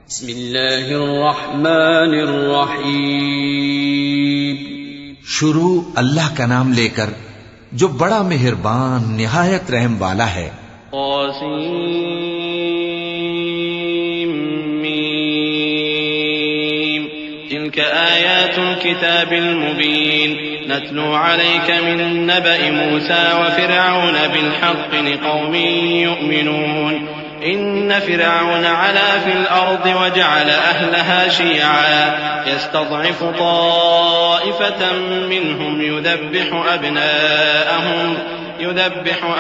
بسم اللہ الرحمن الرحیم. شروع اللہ کا نام لے کر جو بڑا مہربان نہایت رحم والا ہے. طاسیم تلك آیات الكتاب المبین نتلو عليك من نبأ موسى وفرعون بالحق لقوم يؤمنون. إن فرعون علا في الأرض وجعل أهلها شيعا يستضعف طائفة منهم يذبح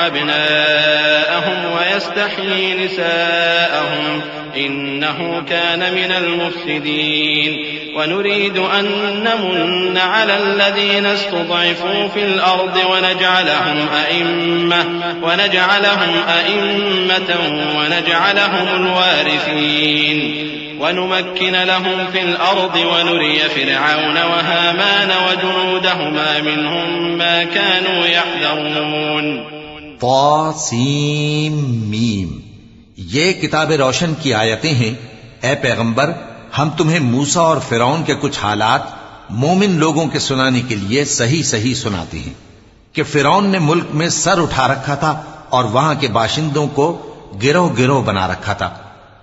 أبناءهم ويستحيي نساءهم إنه كان من المفسدين. ونريد أن نمن على الذين استضعفوا في الأرض ونجعلهم أئمة ونجعلهم الوارثين ونمكن لهم في الأرض ونري فرعون وهامان وجنودهما منهم ما كانوا يحذرون. طاسیم میم، یہ کتاب روشن کی آیتیں ہیں. اے پیغمبر، ہم تمہیں موسیٰ اور فرعون کے کچھ حالات مومن لوگوں کے سنانے کے لیے صحیح صحیح سناتے ہیں کہ فرعون نے ملک میں سر اٹھا رکھا تھا اور وہاں کے باشندوں کو گروہ گروہ بنا رکھا تھا.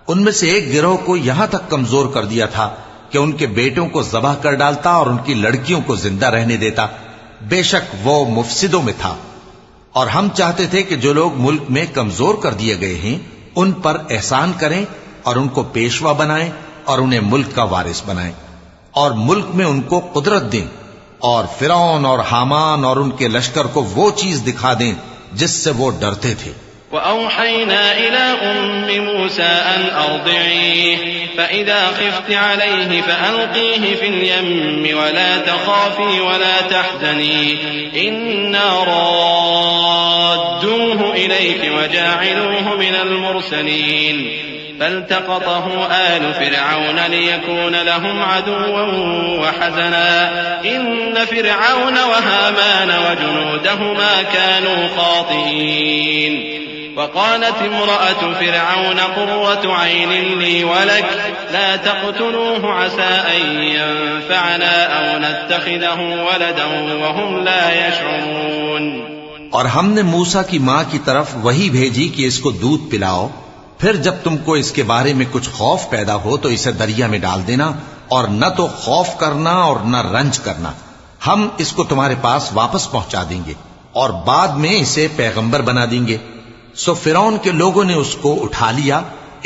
ان میں سے ایک گروہ کو یہاں تک کمزور کر دیا تھا کہ ان کے بیٹوں کو ذبح کر ڈالتا اور ان کی لڑکیوں کو زندہ رہنے دیتا. بے شک وہ مفسدوں میں تھا. اور ہم چاہتے تھے کہ جو لوگ ملک میں کمزور کر دیے گئے ہیں ان پر احسان کریں اور ان کو پیشوا بنائیں اور انہیں ملک کا وارث بنائیں اور ملک میں ان کو قدرت دیں اور فرعون اور حامان اور ان کے لشکر کو وہ چیز دکھا دیں جس سے وہ ڈرتے تھے. وأوحينا إلى أم موسى أن أرضعيه فإذا خفت عليه فألقيه في اليم ولا تخافي ولا تحزني إنا رادوه إليك وجاعلوه من المرسلين. فالتقطه آل فرعون ليكون لهم عدوا وحزنا إن فرعون وهامان وجنودهما كانوا خاطئين. وقالت امرأة فرعون قرة عين لي ولك لا تقتلوه عسى أن ينفعنا أو نتخذه ولدا وهم لا يشعرون. اور ہم نے موسیٰ کی ماں کی طرف وہی بھیجی کہ اس کو دودھ پلاؤ، پھر جب تم کو اس کے بارے میں کچھ خوف پیدا ہو تو اسے دریا میں ڈال دینا اور نہ تو خوف کرنا اور نہ رنج کرنا. ہم اس کو تمہارے پاس واپس پہنچا دیں گے اور بعد میں اسے پیغمبر بنا دیں گے. سو فرعون کے لوگوں نے اس کو اٹھا لیا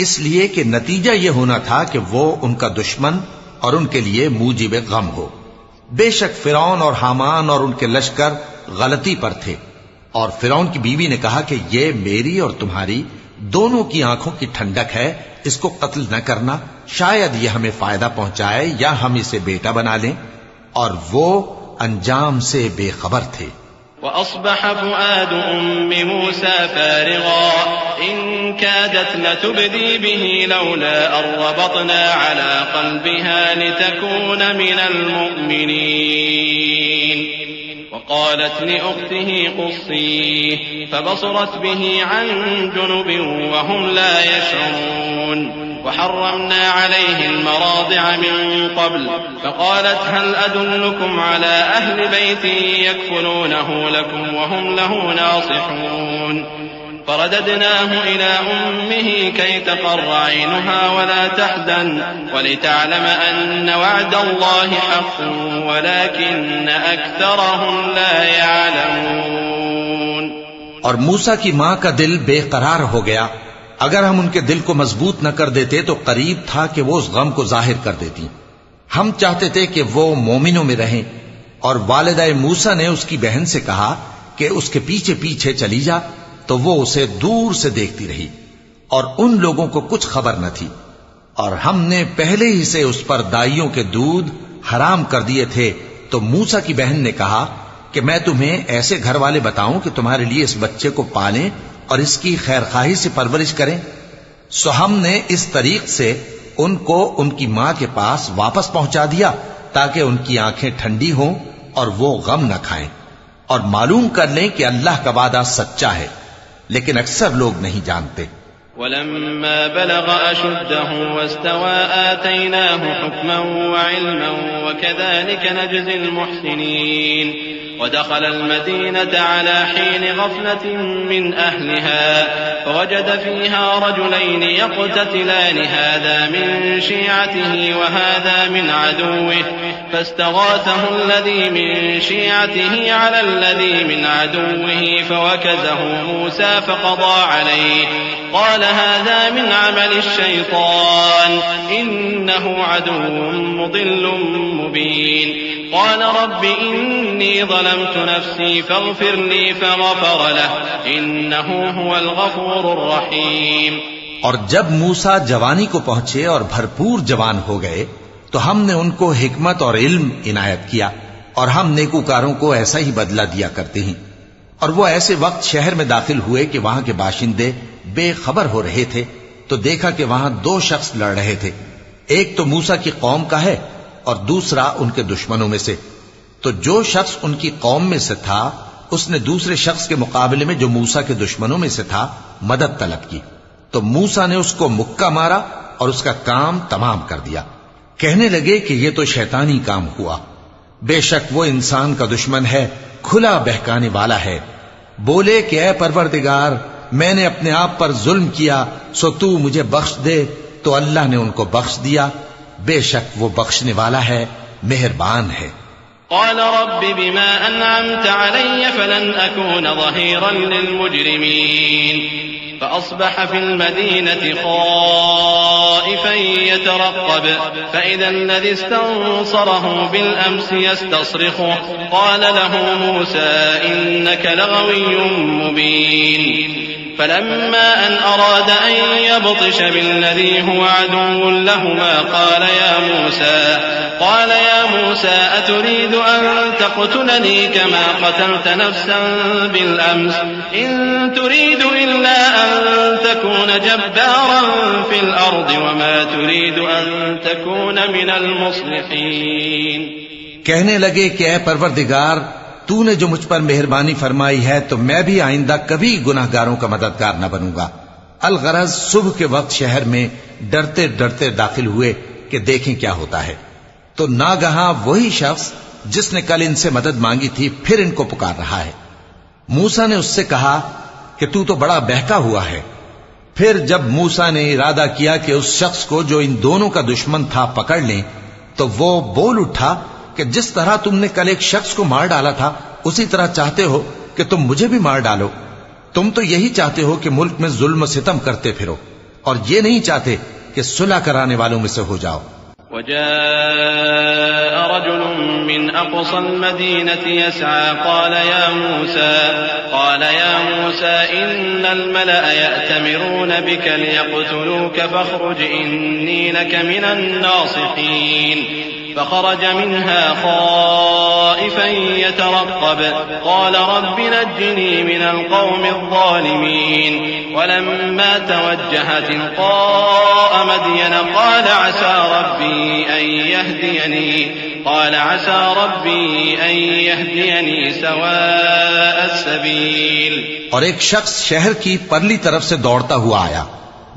اس لیے کہ نتیجہ یہ ہونا تھا کہ وہ ان کا دشمن اور ان کے لیے موجب غم ہو. بے شک فرعون اور حامان اور ان کے لشکر غلطی پر تھے. اور فرعون کی بیوی نے کہا کہ یہ میری اور تمہاری دونوں کی آنکھوں کی ٹھنڈک ہے، اس کو قتل نہ کرنا، شاید یہ ہمیں فائدہ پہنچائے یا ہم اسے بیٹا بنا لیں. اور وہ انجام سے بے خبر تھے. وأصبح فؤاد أم موسى فارغا إن كادت لتبدي به لولا أن ربطنا على قلبها لتكون من المؤمنين. وقالت لأخته قصيه فبصرت به عن جنب وهم لا يشعرون. وحرمنا عليه المراضع من قبل فقالت هل أدلكم على أهل بيت يكفلونه لكم وهم له ناصحون. فرددناه إلى أمه كي تقر عينها ولا تحزن ولتعلم أن وعد الله حق ولكن أكثرهم لا يعلمون. اور موسیٰ کی ماں کا دل بے قرار ہو گیا. اگر ہم ان کے دل کو مضبوط نہ کر دیتے تو قریب تھا کہ وہ اس غم کو ظاہر کر دیتی. ہم چاہتے تھے کہ وہ مومنوں میں رہیں. اور والدہ موسیٰ نے اس کی بہن سے کہا کہ اس کے پیچھے پیچھے چلی جا، تو وہ اسے دور سے دیکھتی رہی اور ان لوگوں کو کچھ خبر نہ تھی. اور ہم نے پہلے ہی سے اس پر دائیوں کے دودھ حرام کر دیے تھے. تو موسیٰ کی بہن نے کہا کہ میں تمہیں ایسے گھر والے بتاؤں کہ تمہارے لیے اس بچے کو پالیں اور اس کی خیر خواہی سے پرورش کریں. سو ہم نے اس طریق سے ان کو ان کی ماں کے پاس واپس پہنچا دیا تاکہ ان کی آنکھیں ٹھنڈی ہوں اور وہ غم نہ کھائیں اور معلوم کر لیں کہ اللہ کا وعدہ سچا ہے، لیکن اکثر لوگ نہیں جانتے. ولما بلغ أشده واستوى آتيناه حكما وعلما وكذلك نجزي المحسنين ودخل المدينة على حين غفلة من أهلها فوجد فيها رجلين يقتتلان هذا من شيعته وهذا من عدوه فاستغاثه الذي من شيعته على الذي من عدوه فوكزه موسى فقضى عليه قال هذا من عمل الشيطان إنه عدو مضل مبين قال رب إني ظلمت نفسي فاغفر لي فغفر له إنه هو الغفور الرحيم۔ اور جب موسیٰ جوانی کو پہنچے اور بھرپور جوان ہو گئے تو ہم نے ان کو حکمت اور علم عنایت کیا، اور ہم نیکوکاروں کو ایسا ہی بدلہ دیا کرتے ہیں۔ اور وہ ایسے وقت شہر میں داخل ہوئے کہ وہاں کے باشندے بے خبر ہو رہے تھے تو دیکھا کہ وہاں دو شخص لڑ رہے تھے، ایک تو موسیٰ کی قوم کا ہے اور دوسرا ان کے دشمنوں میں سے۔ تو جو شخص ان کی قوم میں سے تھا اس نے دوسرے شخص کے مقابلے میں جو موسیٰ کے دشمنوں میں سے تھا مدد طلب کی، تو موسیٰ نے اس کو مکہ مارا اور اس کا کام تمام کر دیا۔ کہنے لگے کہ یہ تو شیطانی کام ہوا، بے شک وہ انسان کا دشمن ہے، کھلا بہکانے والا ہے۔ بولے کہ اے پروردگار میں نے اپنے آپ پر ظلم کیا سو تو مجھے بخش دے، تو اللہ نے ان کو بخش دیا، بے شک وہ بخشنے والا ہے، مہربان ہے۔ قال رب بما أنعمت علي فلن أكون ظهيرا للمجرمين فأصبح في المدينة خائفا يترقب فإذا الذي استنصره بالأمس يستصرخه قال له موسى إنك لغوي مبين فلما أن أراد أن يبطش بالذي هو عدو لهما قال يا موسى أتريد أن تقتلني كما قتلت نفسا بالأمس إن تريد إلا أن تكون جبارا في الأرض وما تريد أن تكون من المصلحين۔ کہنے لگے کہ اے پروردگار تو نے جو مجھ پر مہربانی فرمائی ہے تو میں بھی آئندہ کبھی گناہگاروں کا مددگار نہ بنوں گا۔ الغرض صبح کے وقت شہر میں ڈرتے ڈرتے داخل ہوئے کہ دیکھیں کیا ہوتا ہے، تو ناگہاں وہی شخص جس نے کل ان سے مدد مانگی تھی پھر ان کو پکار رہا ہے۔ موسیٰ نے اس سے کہا کہ تو بڑا بہکا ہوا ہے۔ پھر جب موسیٰ نے ارادہ کیا کہ اس شخص کو جو ان دونوں کا دشمن تھا پکڑ لیں تو وہ بول اٹھا کہ جس طرح تم نے کل ایک شخص کو مار ڈالا تھا اسی طرح چاہتے ہو کہ تم مجھے بھی مار ڈالو۔ تم تو یہی چاہتے ہو کہ ملک میں ظلم و ستم کرتے پھرو اور یہ نہیں چاہتے کہ صلح کرانے والوں میں سے ہو جاؤ۔ وجاء رجل من أقصى المدينة يسعى قال يا موسى إن الملأ يأتمرون بك ليقتلوك فاخرج إني لك من الناصحين فخرج منها خائفا يترقب قال رب نجني من القوم الظالمين ولما توجه تلقاء مدين قال عسى ربي أن يهديني سواء السبيل۔ اور ایک شخص شہر کی پرلی طرف سے دوڑتا ہوا آیا،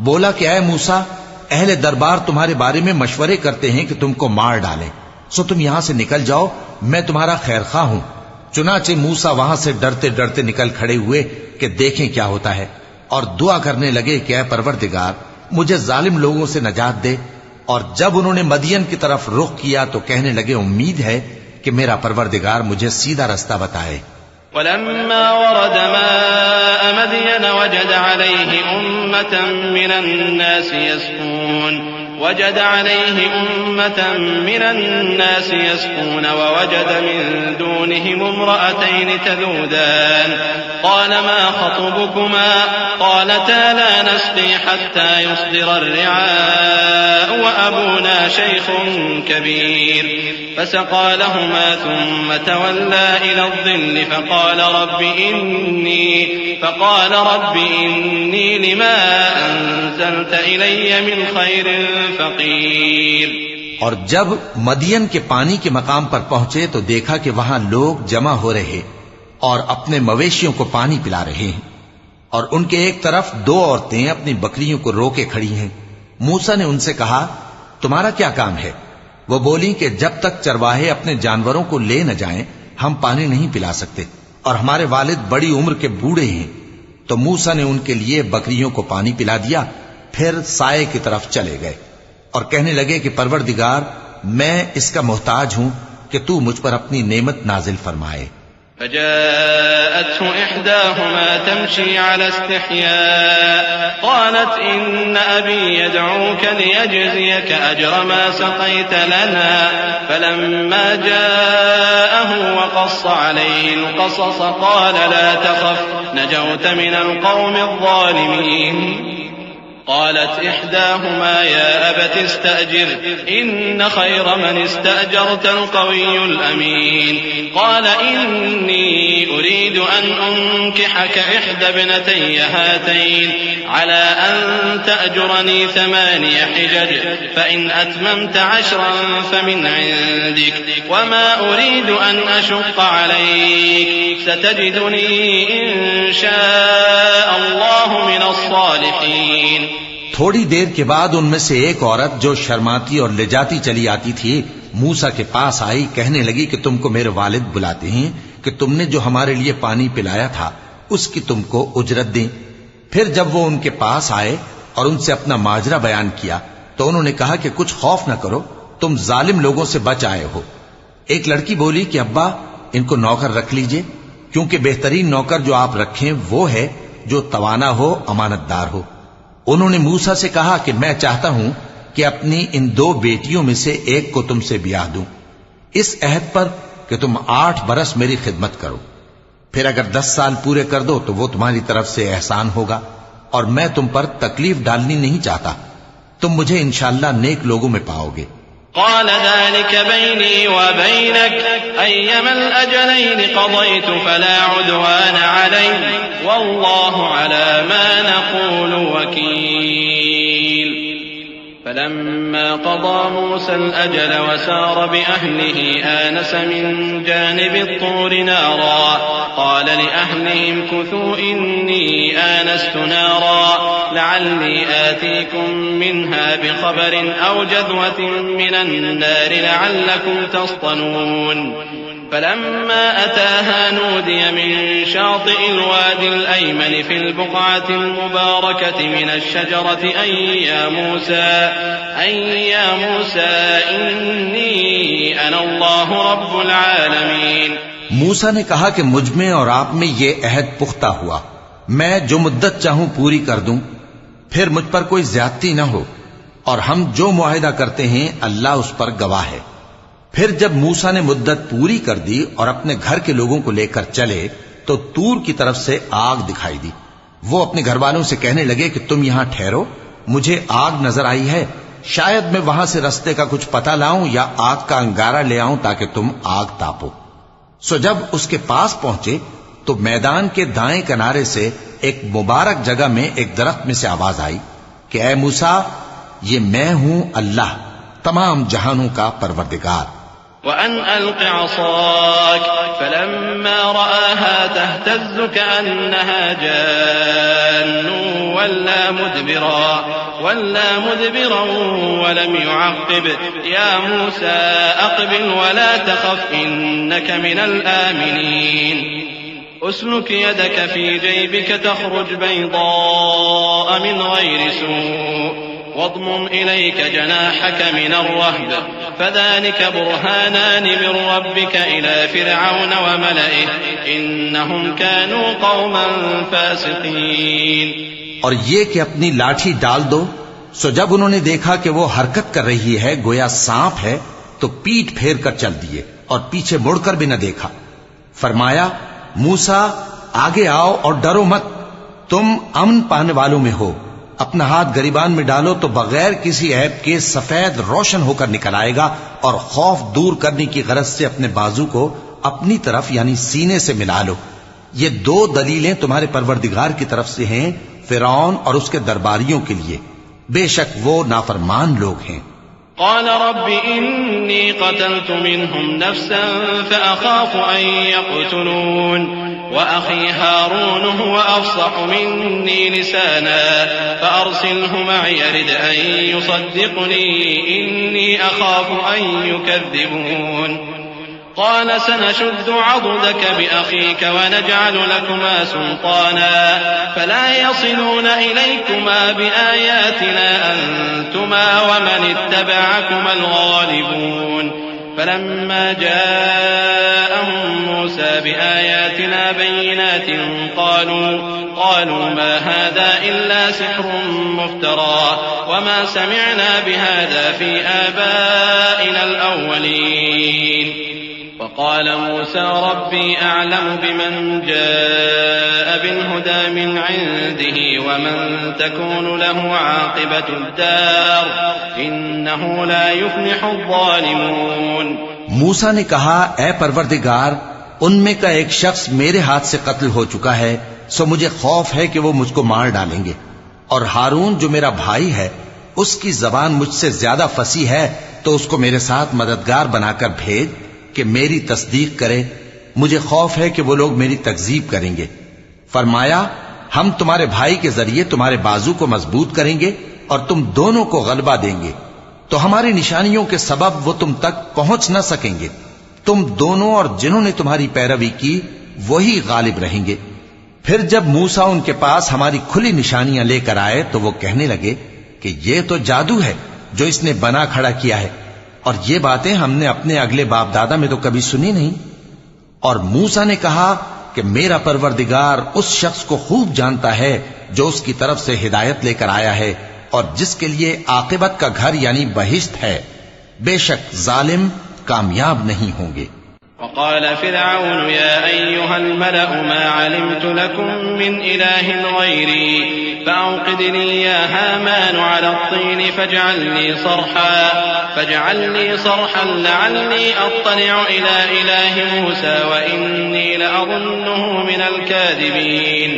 بولا کہ اے موسیٰ اہل دربار تمہارے بارے میں مشورے کرتے ہیں کہ تم کو مار ڈالیں، سو تم یہاں سے نکل جاؤ، میں تمہارا خیر خواہ ہوں۔ چنانچہ موسیٰ وہاں سے ڈرتے ڈرتے نکل کھڑے ہوئے کہ دیکھیں کیا ہوتا ہے، اور دعا کرنے لگے کہ اے پروردگار مجھے ظالم لوگوں سے نجات دے۔ اور جب انہوں نے مدین کی طرف رخ کیا تو کہنے لگے امید ہے کہ میرا پروردگار مجھے سیدھا رستہ بتائے۔ ولما ورد ماء مدين وجد عليه أمة من الناس يسقون ووجد من دونهم امرأتين تذودان قال ما خطبكما قالتا لا نسقي حتى يصدر الرعاء وأبونا شيخ كبير فسقى لهما ثم تولى إلى الظل فقال رب إني لما أنزلت إلي من خير فقير۔ اور جب مدین کے پانی کے مقام پر پہنچے تو دیکھا کہ وہاں لوگ جمع ہو رہے اور اپنے مویشیوں کو پانی پلا رہے ہیں، اور ان کے ایک طرف دو عورتیں اپنی بکریوں کو روکے کھڑی ہیں۔ موسیٰ نے ان سے کہا تمہارا کیا کام ہے؟ وہ بولی کہ جب تک چرواہے اپنے جانوروں کو لے نہ جائیں ہم پانی نہیں پلا سکتے، اور ہمارے والد بڑی عمر کے بوڑھے ہیں۔ تو موسیٰ نے ان کے لیے بکریوں کو پانی پلا دیا، پھر سائے کی طرف چلے گئے اور کہنے لگے کہ پروردگار میں اس کا محتاج ہوں کہ تو مجھ پر اپنی نعمت نازل فرمائے۔ فجاءته إحداهما تمشي على استحياء قالت إن أبي يدعوك ليجزيك أجر ما سقيت لنا فلما جاءه وقص عليه القصص قال لا تخف نجوت من القوم الظالمين قالت إحداهما يا أبت استأجر إن خير من استأجرت القوي الأمين قال إني أريد أن أنكحك إحدى ابنتي هاتين على أن تأجرني 8 حجج فإن أتممت 10 فمن عندك وما أريد أن أشق عليك ستجدني إن شاء الله من الصالحين۔ تھوڑی دیر کے بعد ان میں سے ایک عورت جو شرماتی اور لجاتی چلی آتی تھی موسیٰ کے پاس آئی، کہنے لگی کہ تم کو میرے والد بلاتے ہیں کہ تم نے جو ہمارے لیے پانی پلایا تھا اس کی تم کو اجرت دیں۔ پھر جب وہ ان کے پاس آئے اور ان سے اپنا ماجرا بیان کیا تو انہوں نے کہا کہ کچھ خوف نہ کرو، تم ظالم لوگوں سے بچ آئے ہو۔ ایک لڑکی بولی کہ ابا ان کو نوکر رکھ لیجئے، کیونکہ بہترین نوکر جو آپ رکھیں وہ ہے جو توانا ہو، امانت دار ہو۔ انہوں نے موسیٰ سے کہا کہ میں چاہتا ہوں کہ اپنی ان 2 بیٹیوں میں سے ایک کو تم سے بیاہ دوں، اس عہد پر کہ تم 8 برس میری خدمت کرو، پھر اگر 10 سال پورے کر دو تو وہ تمہاری طرف سے احسان ہوگا، اور میں تم پر تکلیف ڈالنی نہیں چاہتا، تم مجھے انشاءاللہ نیک لوگوں میں پاؤ گے۔ قال ذلك بيني وبينك أيما الأجلين قضيت فلا عدوان علي والله على ما نقول وكيل فلما قضى موسى الأجل وسار بأهله آنس من جانب الطور نارا قال لأهلهم كثوا إني آنست نارا لعلي آتيكم منها بخبر أو جذوة من النار لعلكم تصطلون فلما أتاها نودي من شاطئ الوادي الأيمن في البقعة المباركة من الشجرة أي يا موسى إني أنا الله رب العالمين۔ موسیٰ نے کہا کہ مجھ میں اور آپ میں یہ عہد پختہ ہوا، میں جو مدت چاہوں پوری کر دوں، پھر مجھ پر کوئی زیادتی نہ ہو، اور ہم جو معاہدہ کرتے ہیں اللہ اس پر گواہ ہے۔ پھر جب موسیٰ نے مدت پوری کر دی اور اپنے گھر کے لوگوں کو لے کر چلے تو طور کی طرف سے آگ دکھائی دی۔ وہ اپنے گھر والوں سے کہنے لگے کہ تم یہاں ٹھہرو، مجھے آگ نظر آئی ہے، شاید میں وہاں سے رستے کا کچھ پتہ لاؤں یا آگ کا انگارہ لے آؤں تاکہ تم آگ تاپو۔ سو جب اس کے پاس پہنچے تو میدان کے دائیں کنارے سے ایک مبارک جگہ میں ایک درخت میں سے آواز آئی کہ اے موسیٰ، یہ میں ہوں اللہ، تمام جہانوں کا پروردگار۔ وأن ألق عصاك فلما رآها تهتز كأنها جان ولا مدبرا ولم يعقب يا موسى أقبل ولا تخف إنك من الآمنين أسلك يدك في جيبك تخرج بيضاء من غير سوء واضمم إليك جناحك من الرهب فذلك برهانان من ربك إلى فرعون وملئه إنهم كانوا قوما فاسقين۔ اور یہ کہ اپنی لاٹھی ڈال دو۔ سو جب انہوں نے دیکھا کہ وہ حرکت کر رہی ہے گویا سانپ ہے تو پیٹ پھیر کر چل دیے اور پیچھے مڑ کر بھی نہ دیکھا۔ فرمایا موسیٰ آگے آؤ اور ڈرو مت، تم امن پانے والوں میں ہو۔ اپنا ہاتھ گریبان میں ڈالو تو بغیر کسی عیب کے سفید روشن ہو کر نکل آئے گا، اور خوف دور کرنے کی غرض سے اپنے بازو کو اپنی طرف یعنی سینے سے ملا لو۔ یہ 2 دلیلیں تمہارے پروردگار کی طرف سے ہیں فرعون اور اس کے درباریوں کے لیے، بے شک وہ نافرمان لوگ ہیں۔ قال رب إني قتلت منهم نفسا فأخاف أن يقتلون وأخي هارون هو أفصح مني لسانا فأرسله معي يرد أن يصدقني إني أخاف أن يكذبون قال سنشد عضدك بأخيك ونجعل لكما سلطانا فلا يصلون إليكما بآياتنا أنتما ومن اتبعكما الغالبون فلما جاءهم موسى بآياتنا بينات قالوا ما هذا إلا سحر مفترى وما سمعنا بهذا في آبائنا الأولين وقال موسى ربي أعلم بمن جاء بالهدى من عنده ومن تكون له عاقبة الدار إنه لا يفلح الظالمون. موسیٰ نے کہا اے پروردگار ان میں کا ایک شخص میرے ہاتھ سے قتل ہو چکا ہے سو مجھے خوف ہے کہ وہ مجھ کو مار ڈالیں گے اور ہارون جو میرا بھائی ہے اس کی زبان مجھ سے زیادہ فصیح ہے تو اس کو میرے ساتھ مددگار بنا کر بھیج کہ میری تصدیق کرے مجھے خوف ہے کہ وہ لوگ میری تکذیب کریں گے. فرمایا ہم تمہارے بھائی کے ذریعے تمہارے بازو کو مضبوط کریں گے اور تم دونوں کو غلبہ دیں گے تو ہماری نشانیوں کے سبب وہ تم تک پہنچ نہ سکیں گے. تم دونوں اور جنہوں نے تمہاری پیروی کی وہی غالب رہیں گے. پھر جب موسیٰ ان کے پاس ہماری کھلی نشانیاں لے کر آئے تو وہ کہنے لگے کہ یہ تو جادو ہے جو اس نے بنا کھڑا کیا ہے اور یہ باتیں ہم نے اپنے اگلے باپ دادا میں تو کبھی سنی نہیں. اور موسیٰ نے کہا کہ میرا پروردگار اس شخص کو خوب جانتا ہے جو اس کی طرف سے ہدایت لے کر آیا ہے اور جس کے لیے عاقبت کا گھر یعنی بہشت ہے. بے شک ظالم کامیاب نہیں ہوں گے. وقال فرعون يا أيها الملأ ما علمت لكم من إله غيري فأوقد لي يا هامان على الطين فاجعل لي صرحا لعلي أطلع إلى إله موسى وإني لأظنه من الكاذبين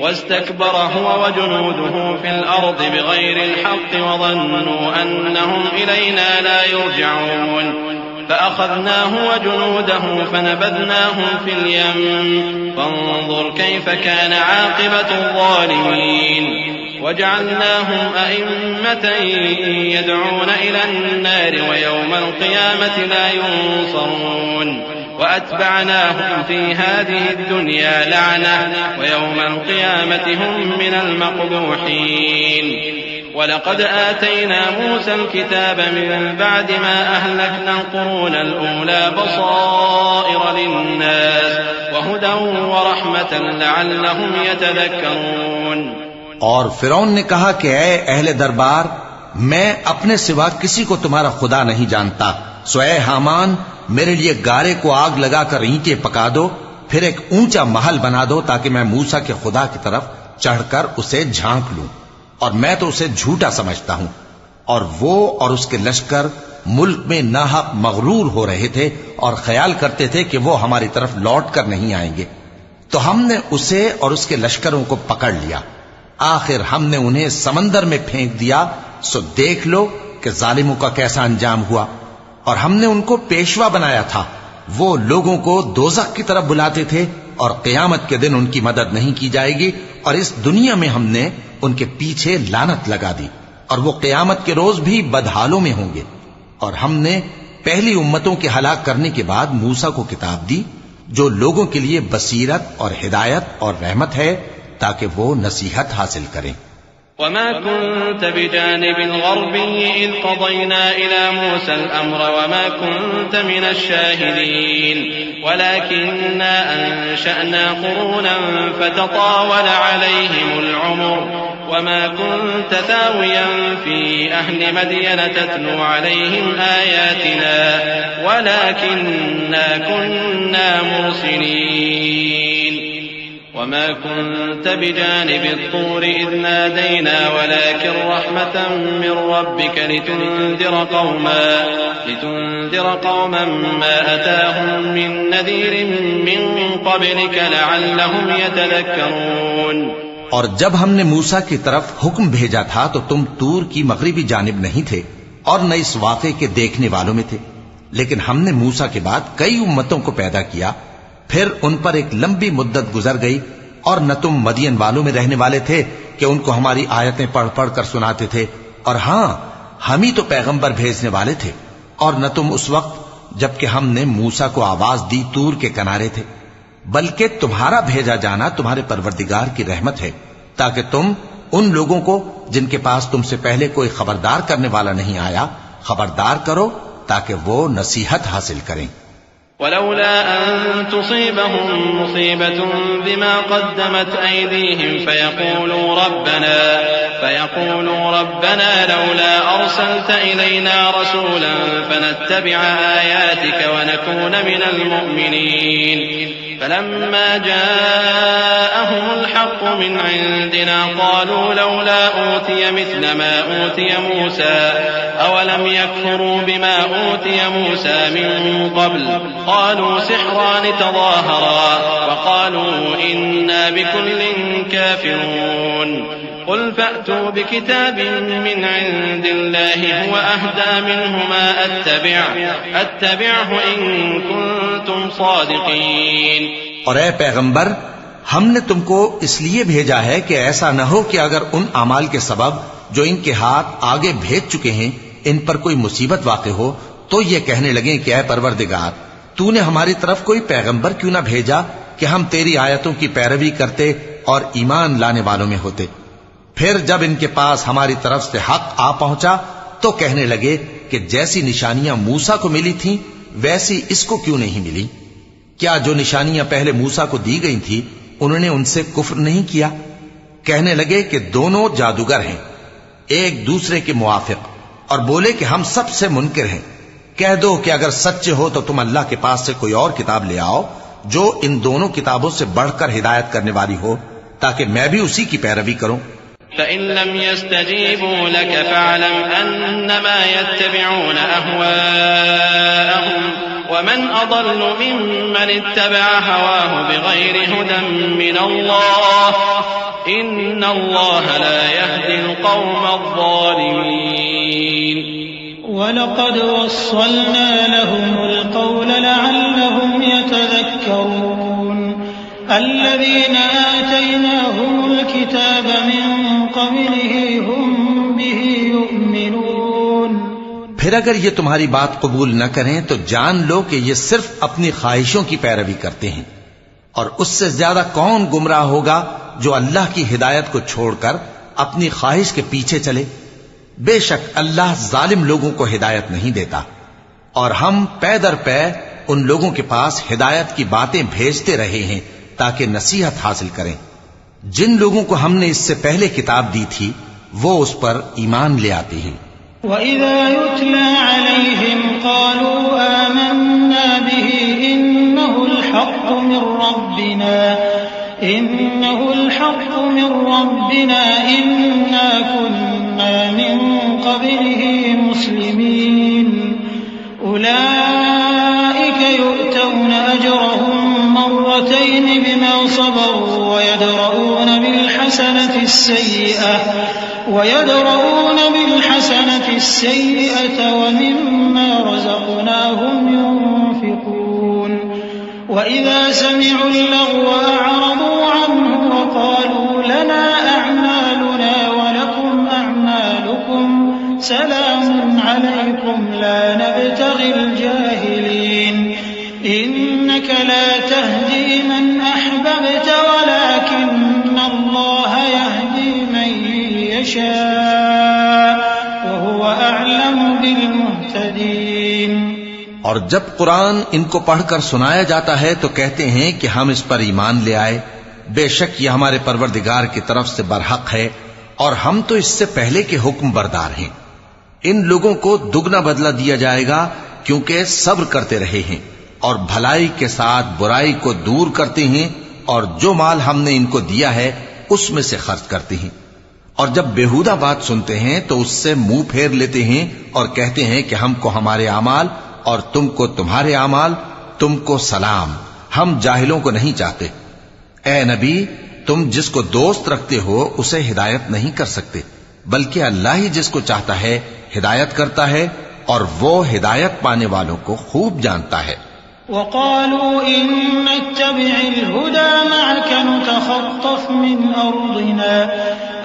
واستكبر هو وجنوده في الأرض بغير الحق وظنوا أنهم إلينا لا يرجعون فأخذناه وجنوده فنبذناهم في اليم فانظر كيف كان عاقبة الظالمين وجعلناهم أئمة يدعون إلى النار ويوم القيامة لا ينصرون وأتبعناهم في هذه الدنيا لعنة ويوم القيامة هم من المقبوحين. ولقد آتينا موسى الكتاب من بعد ما أهلكنا القرون الأولى بصائر للناس وهدى ورحمة لعلهم يتذكرون. اور فرعون نے کہا کہ اے اہل دربار میں اپنے سوا کسی کو تمہارا خدا نہیں جانتا سو اے حامان میرے لیے گارے کو آگ لگا کر اینٹیں پکا دو پھر ایک اونچا محل بنا دو تاکہ میں موسیٰ کے خدا کی طرف چڑھ کر اسے جھانک لوں اور میں تو اسے جھوٹا سمجھتا ہوں. اور وہ اور اس کے لشکر ملک میں ناحق مغرور ہو رہے تھے اور خیال کرتے تھے کہ وہ ہماری طرف لوٹ کر نہیں آئیں گے تو ہم نے اسے اور اس کے لشکروں کو پکڑ لیا. آخر ہم نے انہیں سمندر میں پھینک دیا سو دیکھ لو کہ ظالموں کا کیسا انجام ہوا. اور ہم نے ان کو پیشوا بنایا تھا وہ لوگوں کو دوزخ کی طرف بلاتے تھے اور قیامت کے دن ان کی مدد نہیں کی جائے گی اور اس دنیا میں ہم نے ان کے پیچھے لعنت لگا دی اور وہ قیامت کے روز بھی بدحالوں میں ہوں گے. اور ہم نے پہلی امتوں کے ہلاک کرنے کے بعد موسیٰ کو کتاب دی جو لوگوں کے لیے بصیرت اور ہدایت اور رحمت ہے تاکہ وہ نصیحت حاصل کریں. وما كنت بجانب الغربي إذ قضينا إلى موسى الأمر وما كنت من الشاهدين ولكننا أنشأنا قرونا فتطاول عليهم العمر وما كنت ثاويا في أهل مدين تتلو عليهم آياتنا ولكننا كنا مرسلين. وما كنت بجانب الطور إذ نادينا ولكن رحمة من ربك لتنذر قوما ما أتاهم من نذير من قبلك لعلهم يتذكرون. اور جب ہم نے موسیٰ کی طرف حکم بھیجا تھا تو تم طور کی مغربی جانب نہیں تھے اور نہ اس واقعے کے دیکھنے والوں میں تھے، لیکن ہم نے موسیٰ کے بعد کئی امتوں کو پیدا کیا، پھر ان پر ایک لمبی مدت گزر گئی، اور نہ تم مدین والوں میں رہنے والے تھے کہ ان کو ہماری آیتیں پڑھ پڑھ کر سناتے تھے، اور ہاں ہم ہی تو پیغمبر بھیجنے والے تھے، اور نہ تم اس وقت جبکہ ہم نے موسیٰ کو آواز دی طور کے کنارے تھے، بلکہ تمہارا بھیجا جانا تمہارے پروردگار کی رحمت ہے، تاکہ تم ان لوگوں کو جن کے پاس تم سے پہلے کوئی خبردار کرنے والا نہیں آیا خبردار کرو، تاکہ وہ نصیحت حاصل کریں۔ ولولا أن تصيبهم مصيبة بما قدمت أيديهم فيقولوا ربنا لولا أرسلت إلينا رسولا فنتبع آياتك ونكون من المؤمنين فلما جاءهم الحق من عندنا قالوا لولا أوتي مثل ما أوتي موسى أولم يكفروا بما أوتي موسى من قبل قالوا سحران تظاهرا وقالوا إنا بكل كافرون قل فأتوا بكتاب من عند الله هو أهدى منهما أتبعه إن كنتم صادقين۔ اور اے پیغمبر، ہم نے تم کو اس لیے بھیجا ہے کہ ایسا نہ ہو کہ اگر ان اعمال کے سبب جو ان کے ہاتھ آگے بھیج چکے ہیں ان پر کوئی مصیبت واقع ہو تو یہ کہنے لگیں کہ اے پروردگار، تو نے ہماری طرف کوئی پیغمبر کیوں نہ بھیجا کہ ہم تیری آیتوں کی پیروی کرتے اور ایمان لانے والوں میں ہوتے۔ پھر جب ان کے پاس ہماری طرف سے حق آ پہنچا تو کہنے لگے کہ جیسی نشانیاں موسیٰ کو ملی تھیں ویسی اس کو کیوں نہیں ملی؟ کیا جو نشانیاں پہلے موسیٰ کو دی گئی تھی انہوں نے ان سے کفر نہیں کیا؟ کہنے لگے کہ دونوں جادوگر ہیں ایک دوسرے کے موافق، اور بولے کہ ہم سب سے منکر ہیں۔ کہہ دو کہ اگر سچے ہو تو تم اللہ کے پاس سے کوئی اور کتاب لے آؤ جو ان دونوں کتابوں سے بڑھ کر ہدایت کرنے والی ہو، تاکہ میں بھی اسی کی پیروی کروں۔ فإن لم يستجيبوا لك فاعلم أنما يتبعون أهواءهم ومن أضل ممن اتبع هواه بغير هدى من الله إن الله لا يهدي القوم الظالمين۔ وَلَقَدْ وَصَّلْنَا لَهُمُ الْقَوْلَ لَعَلَّهُمْ يَتَذَكَّرُونَ الَّذِينَ آتَيْنَاهُمُ الْكِتَابَ مِنْ قَبْلِهِ هُمْ بِهِ يُؤْمِنُونَ۔ پھر اگر یہ تمہاری بات قبول نہ کریں تو جان لو کہ یہ صرف اپنی خواہشوں کی پیروی کرتے ہیں، اور اس سے زیادہ کون گمراہ ہوگا جو اللہ کی ہدایت کو چھوڑ کر اپنی خواہش کے پیچھے چلے۔ بے شک اللہ ظالم لوگوں کو ہدایت نہیں دیتا، اور ہم پے در پے ان لوگوں کے پاس ہدایت کی باتیں بھیجتے رہے ہیں تاکہ نصیحت حاصل کریں۔ جن لوگوں کو ہم نے اس سے پہلے کتاب دی تھی وہ اس پر ایمان لے آتے ہیں۔ وَإِذَا يُتْلَى عَلَيْهِمْ قَالُوا آمَنَّا بِهِ إِنَّهُ الْحَقُّ مِنْ رَبِّنَا إِنَّا كُنَّا مِنْ قَبْلِهِ مُسْلِمِينَ أُولَئِكَ يُؤْتَوْنَ أَجْرَهُمْ مرتين بما صبروا ويدرؤون بالحسنة السيئة ومما رزقناهم ينفقون وإذا سمعوا اللغو أعرضوا عنه وقالوا لنا أعمالنا ولكم أعمالكم سلام عليكم لا نبتغي الجاهلين إنك لا تهدي من أحببت ولكن الله يهدي من يشاء وهو أعلم بالمهتدين۔ اور جب قرآن ان کو پڑھ کر سنایا جاتا ہے تو کہتے ہیں کہ ہم اس پر ایمان لے آئے، بے شک یہ ہمارے پروردگار کی طرف سے برحق ہے اور ہم تو اس سے پہلے کے حکم بردار ہیں۔ ان لوگوں کو دگنا بدلہ دیا جائے گا کیونکہ صبر کرتے رہے ہیں اور بھلائی کے ساتھ برائی کو دور کرتے ہیں، اور جو مال ہم نے ان کو دیا ہے اس میں سے خرچ کرتے ہیں۔ اور جب بےہودہ بات سنتے ہیں تو اس سے منہ پھیر لیتے ہیں اور کہتے ہیں کہ ہم کو ہمارے اعمال اور تم کو تمہارے اعمال، تم کو سلام، ہم جاہلوں کو نہیں چاہتے۔ اے نبی، تم جس کو دوست رکھتے ہو اسے ہدایت نہیں کر سکتے، بلکہ اللہ ہی جس کو چاہتا ہے ہدایت کرتا ہے اور وہ ہدایت پانے والوں کو خوب جانتا ہے۔ وقالوا إن نتبع الهدى معك نتخطف من أرضنا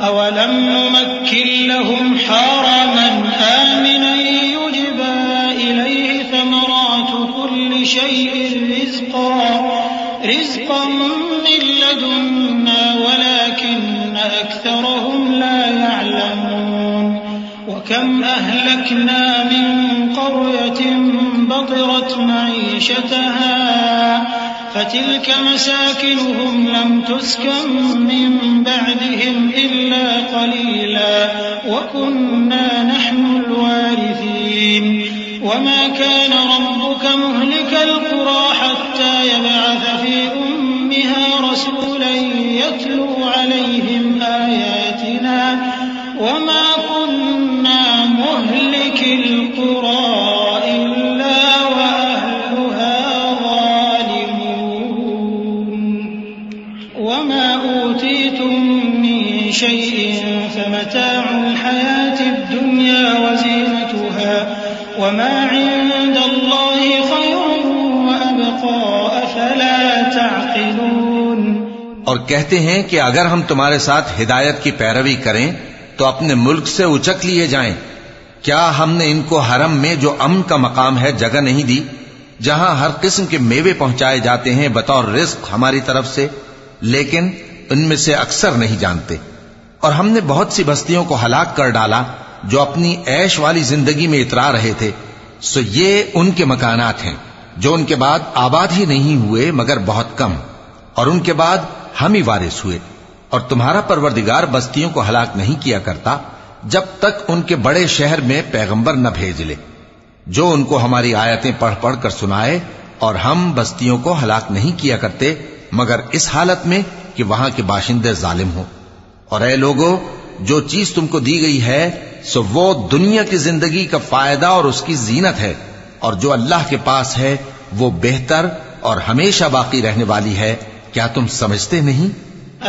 أولم نمكن لهم حرما آمنا يجبى إليه ثمرات كل شيء رزقا من لدنا ولكن أكثرهم لا يعلمون وكم أهلكنا من قرية بطرت معيشتها فتلك مساكنهم لم تسكن من بعدهم إلا قليلا وكنا نحن الوارثين وما كان ربك مهلك القرى حتى يبعث في أمها رسولا يتلو عليهم آياتنا وما كنا مهلك القرى إلا وأهلها ظالمون وما أوتيتم من شيء فمتاع الحياة الدنيا وزينتها وما عند الله خير وأبقى أفلا تعقلون۔ اور کہتے ہیں کہ اگر ہم تمہارے ساتھ ہدایت کی پیروی کریں تو اپنے ملک سے اچک لیے جائیں۔ کیا ہم نے ان کو حرم میں جو امن کا مقام ہے جگہ نہیں دی، جہاں ہر قسم کے میوے پہنچائے جاتے ہیں بطور رزق ہماری طرف سے؟ لیکن ان میں سے اکثر نہیں جانتے۔ اور ہم نے بہت سی بستیوں کو ہلاک کر ڈالا جو اپنی عیش والی زندگی میں اترا رہے تھے، سو یہ ان کے مکانات ہیں جو ان کے بعد آباد ہی نہیں ہوئے مگر بہت کم، اور ان کے بعد ہم ہی وارث ہوئے۔ اور تمہارا پروردگار بستیوں کو ہلاک نہیں کیا کرتا جب تک ان کے بڑے شہر میں پیغمبر نہ بھیج لے جو ان کو ہماری آیتیں پڑھ پڑھ کر سنائے، اور ہم بستیوں کو ہلاک نہیں کیا کرتے مگر اس حالت میں کہ وہاں کے باشندے ظالم ہوں۔ اور اے لوگو، جو چیز تم کو دی گئی ہے سو وہ دنیا کی زندگی کا فائدہ اور اس کی زینت ہے، اور جو اللہ کے پاس ہے وہ بہتر اور ہمیشہ باقی رہنے والی ہے۔ کیا تم سمجھتے نہیں؟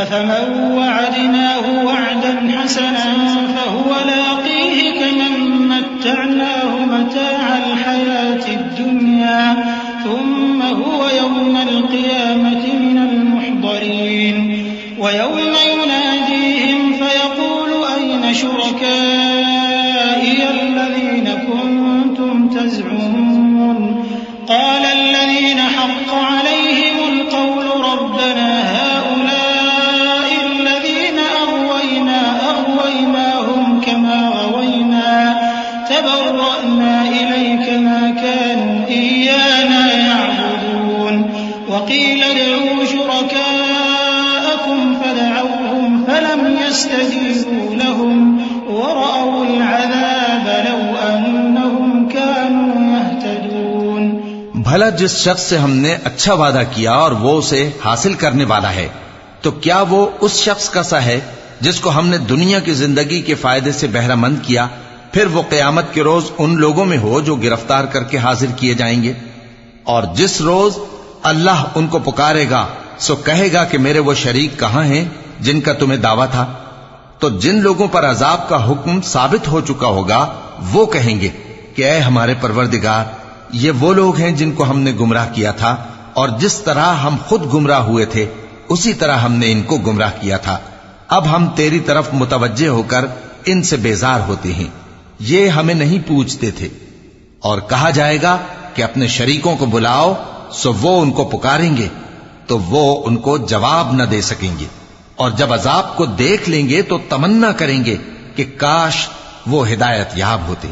أفمن وعدناه وعدا حسنا فهو لاقيه كمن متعناه متاع الحياة الدنيا ثم هو يوم القيامة من المحضرين ويوم يناديهم فيقول أين شركائي الذين كنتم تزعمون قال الذين حق عليهم القول ربنا هؤلاء الذين أغويناهم كما غوينا تبرأنا إليك ما كانوا إيانا يعبدون وقيل ادعوا شركاءكم فدعوهم فلم يستجيبوا لهم ورأوا العذاب لو أنهم كانوا يهتدون۔ بھلا جس شخص سے ہم نے اچھا وعدہ کیا اور وہ اسے حاصل کرنے والا ہے، تو کیا وہ اس شخص کا سا ہے جس کو ہم نے دنیا کی زندگی کے فائدے سے بہرہ مند کیا، پھر وہ قیامت کے روز ان لوگوں میں ہو جو گرفتار کر کے حاضر کیے جائیں گے؟ اور جس روز اللہ ان کو پکارے گا سو کہے گا کہ میرے وہ شریک کہاں ہیں جن کا تمہیں دعویٰ تھا؟ تو جن لوگوں پر عذاب کا حکم ثابت ہو چکا ہوگا وہ کہیں گے کہ اے ہمارے پروردگار، یہ وہ لوگ ہیں جن کو ہم نے گمراہ کیا تھا، اور جس طرح ہم خود گمراہ ہوئے تھے اسی طرح ہم نے ان کو گمراہ کیا تھا۔ اب ہم تیری طرف متوجہ ہو کر ان سے بیزار ہوتے ہیں، یہ ہمیں نہیں پوچھتے تھے۔ اور کہا جائے گا کہ اپنے شریکوں کو بلاؤ، سو وہ ان کو پکاریں گے تو وہ ان کو جواب نہ دے سکیں گے، اور جب عذاب کو دیکھ لیں گے تو تمنا کریں گے کہ کاش وہ ہدایت یاب ہوتے۔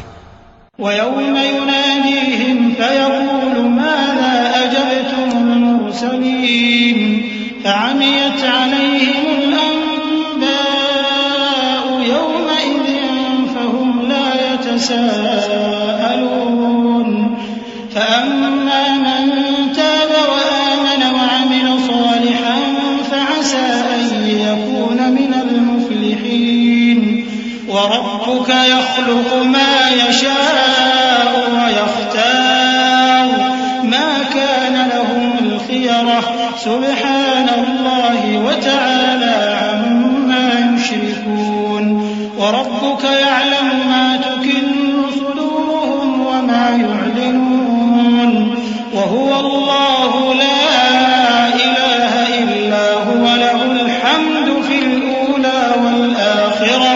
وَيَوْمَ يُنَادِيهِمْ فَيَقُولُ مَاذَا أَجَبْتُمُ الْمُرْسَلِينَ فَعَمِيَتْ عَلَيْهِمُ الْأَنبَاءُ يَوْمَئِذٍ فَهُمْ لَا يَتَسَاءَلُونَ فَأَمَّا مَنْ تَابَ وَآمَنَ وَعَمِلَ صَالِحًا فَعَسَى أَن يَكُونَ مِنَ الْمُفْلِحِينَ وَرَبُّكَ يَخْلُقُ مَا يَشَاءُ وَيَخْتَارُ مَا كَانَ لَهُمُ الْخِيَرَةُ سُبْحَانَ اللَّهِ وَتَعَالَى عَمَّا يُشْرِكُونَ وَرَبُّكَ يَعْلَمُ مَا تُكِنُّ يعلنون وهو الله لا إله إلا هو له الحمد في الأولى والآخرة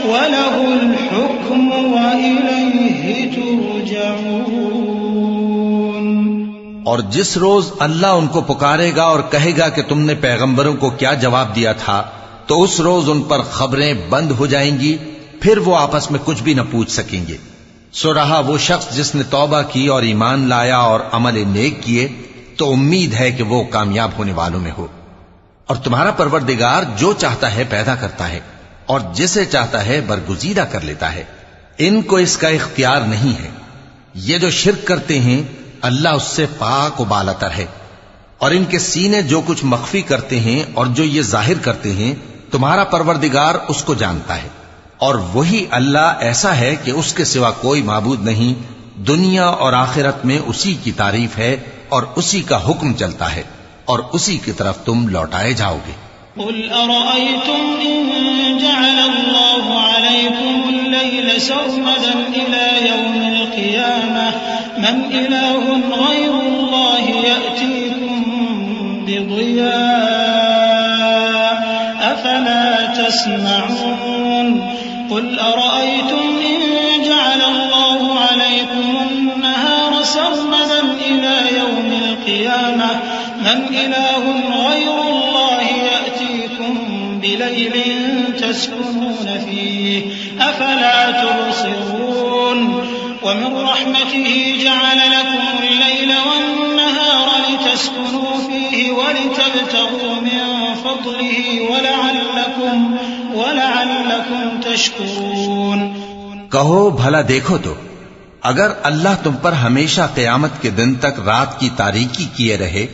وله الحكم وإليه ترجعون۔ اور جس روز اللہ ان کو پکارے گا اور کہے گا کہ تم نے پیغمبروں کو کیا جواب دیا تھا، تو اس روز ان پر خبریں بند ہو جائیں گی، پھر وہ آپس میں کچھ بھی نہ پوچھ سکیں گے۔ سو رہا وہ شخص جس نے توبہ کی اور ایمان لایا اور عمل نیک کیے تو امید ہے کہ وہ کامیاب ہونے والوں میں ہو۔ اور تمہارا پروردگار جو چاہتا ہے پیدا کرتا ہے اور جسے چاہتا ہے برگزیدہ کر لیتا ہے، ان کو اس کا اختیار نہیں ہے۔ یہ جو شرک کرتے ہیں اللہ اس سے پاک و بالاتر ہے، اور ان کے سینے جو کچھ مخفی کرتے ہیں اور جو یہ ظاہر کرتے ہیں تمہارا پروردگار اس کو جانتا ہے۔ اور وہی اللہ ایسا ہے کہ اس کے سوا کوئی معبود نہیں، دنیا اور آخرت میں اسی کی تعریف ہے اور اسی کا حکم چلتا ہے، اور اسی کی طرف تم لوٹائے جاؤ گے۔ قل أرأيتم إن جعل الله عليكم الليل سرمدا إلى يوم القيامة من إله غير الله يأتيكم بضياء أفلا تسمعون قل أرأيتم إن جعل الله عليكم النهار سرمدا إلى يوم القيامة من إله غير الله يأتيكم بليل تسكنون فيه أفلا تبصرون ومن رحمته جعل لكم الليل والنهار لتسكنوا فيه ولتبتغوا من فضله ولعلكم تشكرون۔ کہو بھلا دیکھو تو اگر اللہ تم پر ہمیشہ قیامت کے دن تک رات کی تاریکی کیے رہے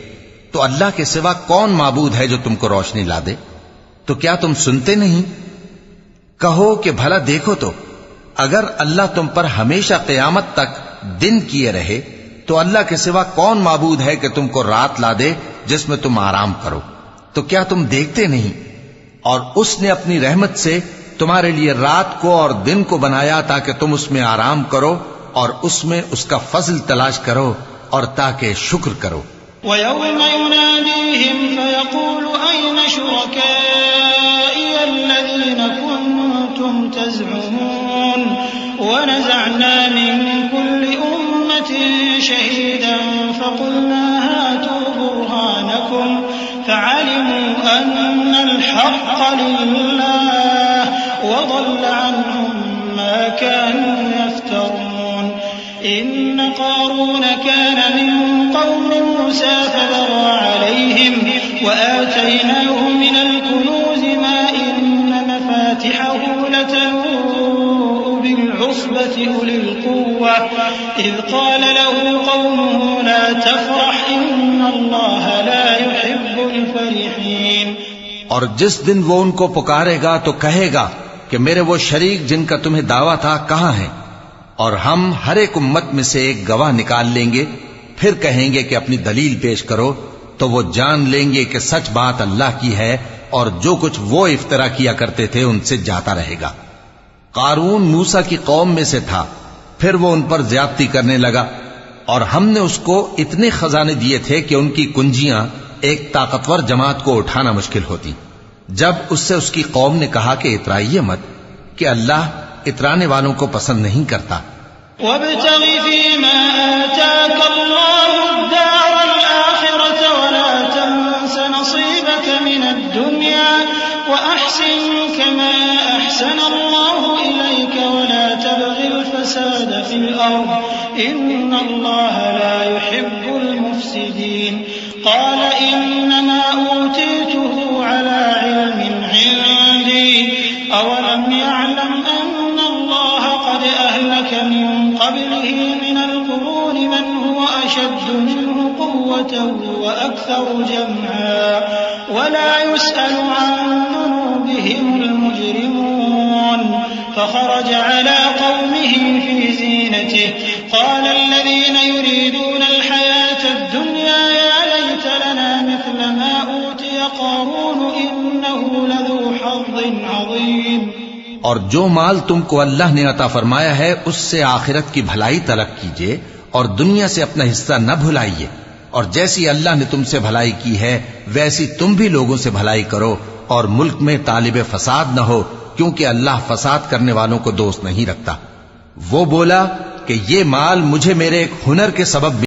تو اللہ کے سوا کون معبود ہے جو تم کو روشنی لا دے؟ تو کیا تم سنتے نہیں؟ کہو کہ بھلا دیکھو تو اگر اللہ تم پر ہمیشہ قیامت تک دن کیے رہے تو اللہ کے سوا کون معبود ہے کہ تم کو رات لا دے جس میں تم آرام کرو؟ تو کیا تم دیکھتے نہیں؟ اور اس نے اپنی رحمت سے تمہارے لیے رات کو اور دن کو بنایا تاکہ تم اس میں آرام کرو اور اس میں اس کا فضل تلاش کرو اور تاکہ شکر کرو۔ وَيَوْمَ يُنَادِيهِمْ فَيَقُولُ أَيْنَ شُرَكَائِيَ الَّذِينَ كُنتُمْ تَزْعُمُونَ وَنَزَعْنَا مِن كُلِّ أُمَّةٍ شَهِيدًا فَقُلْنَا هَاتُوا بُرْهَانَكُمْ فَعَلِمُوا أَنَّ الْحَقَّ لِلَّهِ وَضَلَّ عَنْهُمْ مَا كَانُوا يَفْتَرُونَ إِنَّ قَارُونَ كَانَ مِن قَوْمِ مُوسَىٰ فَبَغَىٰ عَلَيْهِمْ وَآتَيْنَاهُ مِنَ الْكُنُوزِ مَا إِنَّ مَفَاتِحَهُ لَتَنُوءُ بِالْعُصْبَةِ أُولِي الْقُوَّةِ إِذْ قَالَ لَهُ قَوْمُهُ لَا تَفْرَحْ إِنَّ اللَّهَ لَا يُحِبُّ الْفَرِحِينَ۔ اور جس دن وہ ان کو پکارے گا تو کہے گا کہ میرے وہ شریک جن کا تمہیں دعویٰ تھا کہاں ہیں؟ اور ہم ہر ایک امت میں سے ایک گواہ نکال لیں گے، پھر کہیں گے کہ اپنی دلیل پیش کرو، تو وہ جان لیں گے کہ سچ بات اللہ کی ہے اور جو کچھ وہ افترا کیا کرتے تھے ان سے جاتا رہے گا۔ قارون موسیٰ کی قوم میں سے تھا، پھر وہ ان پر زیادتی کرنے لگا، اور ہم نے اس کو اتنے خزانے دیے تھے کہ ان کی کنجیاں ایک طاقتور جماعت کو اٹھانا مشکل ہوتی۔ جب اس سے اس کی قوم نے کہا کہ اترائیے مت، کہ اللہ اترانے والوں کو پسند نہیں کرتا۔ وَابْتَغِ فِيمَا آتَاكَ اللَّهُ الدَّارَ الْآخِرَةَ وَلَا تَنسَ نَصِيبَكَ مِنَ الدُّنْيَا وَأَحْسِن كَمَا أَحْسَنَ اللَّهُ إِلَيْكَ وَلَا تَبْغِ الْفَسَادَ فِي الْأَرْضِ إِنَّ اللَّهَ لَا يُحِبُّ الْمُفْسِدِينَ قَالَ إِنَّمَا أُوتِيتُهُ عَلَى عِلْمٍ عِندِي أَوَلَمْ يَعْلَمْ أَنَّ اللَّهَ قَدْ أَهْلَكَ مِن قَبْلِهِ مِنَ الْقُرُونِ مَنْ هُوَ أَشَدُّ مِنْهُ قُوَّةً وَأَكْثَرُ جَمْعًا وَلَا يُسْأَلُ عَن ذُنُوبِهِمُ الْمُجْرِمُونَ فَخَرَجَ عَلَى قَوْمِهِ فِي زِينَتِهِ قَالَ الَّذِينَ يُرِيدُونَ الْحَيَاةَ الدُّنْيَا يَا لَيْتَ لَنَا مِثْلَ مَا أُوتِيَ قَارُونُ إِنَّهُ لَذُو حَظٍّ عَظِيمٍ۔ اور جو مال تم کو اللہ نے عطا فرمایا ہے اس سے آخرت کی بھلائی طلب کیجیے اور دنیا سے اپنا حصہ نہ بھلائیے، اور جیسی اللہ نے تم سے بھلائی کی ہے ویسی تم بھی لوگوں سے بھلائی کرو، اور ملک میں طالب فساد نہ ہو، کیونکہ اللہ فساد کرنے والوں کو دوست نہیں رکھتا۔ وہ بولا کہ یہ مال مجھے میرے ایک ہنر کے سبب